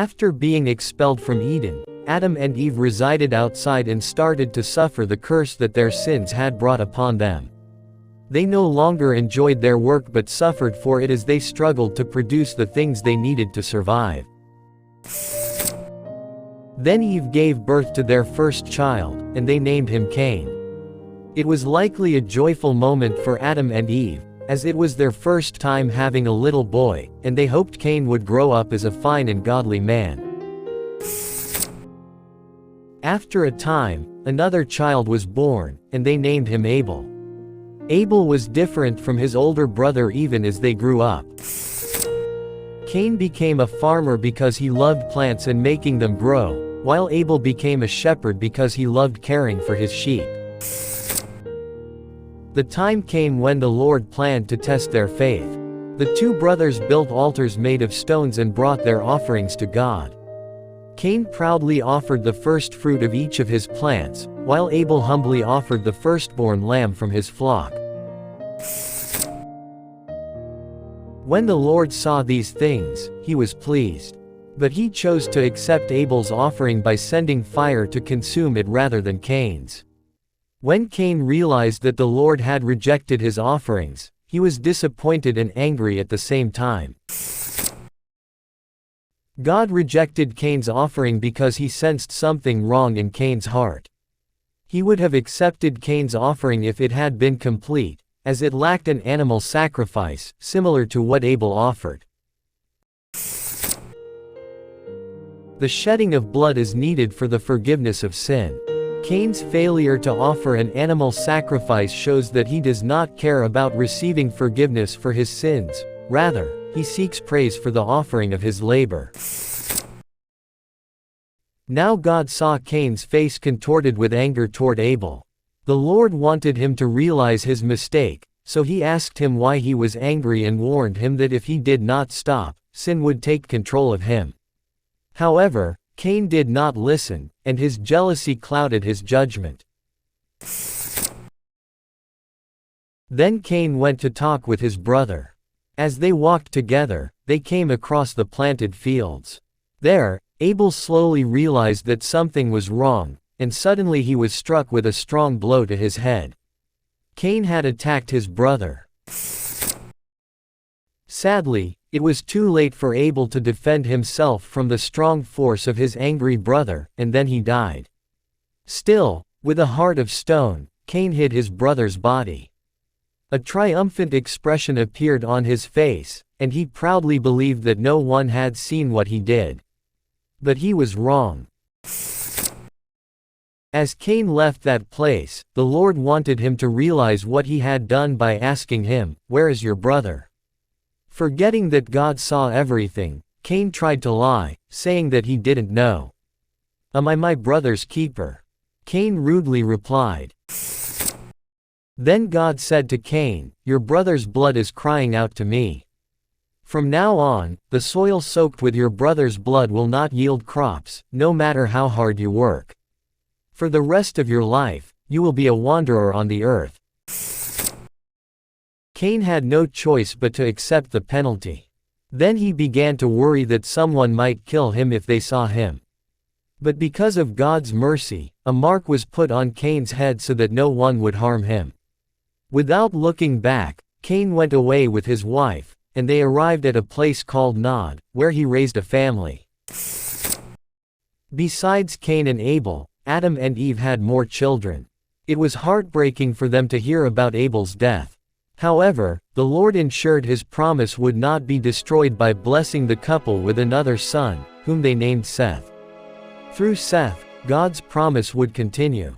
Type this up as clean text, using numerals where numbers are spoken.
After being expelled from Eden, Adam and Eve resided outside and started to suffer the curse that their sins had brought upon them. They no longer enjoyed their work but suffered for it as they struggled to produce the things they needed to survive. Then Eve gave birth to their first child, and they named him Cain. It was likely a joyful moment for Adam and Eve, as it was their first time having a little boy, and they hoped Cain would grow up as a fine and godly man. After a time, another child was born, and they named him Abel. Abel was different from his older brother even as they grew up. Cain became a farmer because he loved plants and making them grow, while Abel became a shepherd because he loved caring for his sheep. The time came when the Lord planned to test their faith. The two brothers built altars made of stones and brought their offerings to God. Cain proudly offered the first fruit of each of his plants, while Abel humbly offered the firstborn lamb from his flock. When the Lord saw these things, he was pleased. But he chose to accept Abel's offering by sending fire to consume it rather than Cain's. When Cain realized that the Lord had rejected his offerings, he was disappointed and angry at the same time. God rejected Cain's offering because he sensed something wrong in Cain's heart. He would have accepted Cain's offering if it had been complete, as it lacked an animal sacrifice, similar to what Abel offered. The shedding of blood is needed for the forgiveness of sin. Cain's failure to offer an animal sacrifice shows that he does not care about receiving forgiveness for his sins, rather, he seeks praise for the offering of his labor. Now God saw Cain's face contorted with anger toward Abel. The Lord wanted him to realize his mistake, so he asked him why he was angry and warned him that if he did not stop, sin would take control of him. However, Cain did not listen, and his jealousy clouded his judgment. Then Cain went to talk with his brother. As they walked together, they came across the planted fields. There, Abel slowly realized that something was wrong, and suddenly he was struck with a strong blow to his head. Cain had attacked his brother. Sadly, it was too late for Abel to defend himself from the strong force of his angry brother, and then he died. Still, with a heart of stone, Cain hid his brother's body. A triumphant expression appeared on his face, and he proudly believed that no one had seen what he did. But he was wrong. As Cain left that place, the Lord wanted him to realize what he had done by asking him, "Where is your brother?" Forgetting that God saw everything, Cain tried to lie, saying that he didn't know. "Am I my brother's keeper?" Cain rudely replied. Then God said to Cain, "Your brother's blood is crying out to me. From now on, the soil soaked with your brother's blood will not yield crops, no matter how hard you work. For the rest of your life, you will be a wanderer on the earth." Cain had no choice but to accept the penalty. Then he began to worry that someone might kill him if they saw him. But because of God's mercy, a mark was put on Cain's head so that no one would harm him. Without looking back, Cain went away with his wife, and they arrived at a place called Nod, where he raised a family. Besides Cain and Abel, Adam and Eve had more children. It was heartbreaking for them to hear about Abel's death. However, the Lord ensured his promise would not be destroyed by blessing the couple with another son, whom they named Seth. Through Seth, God's promise would continue.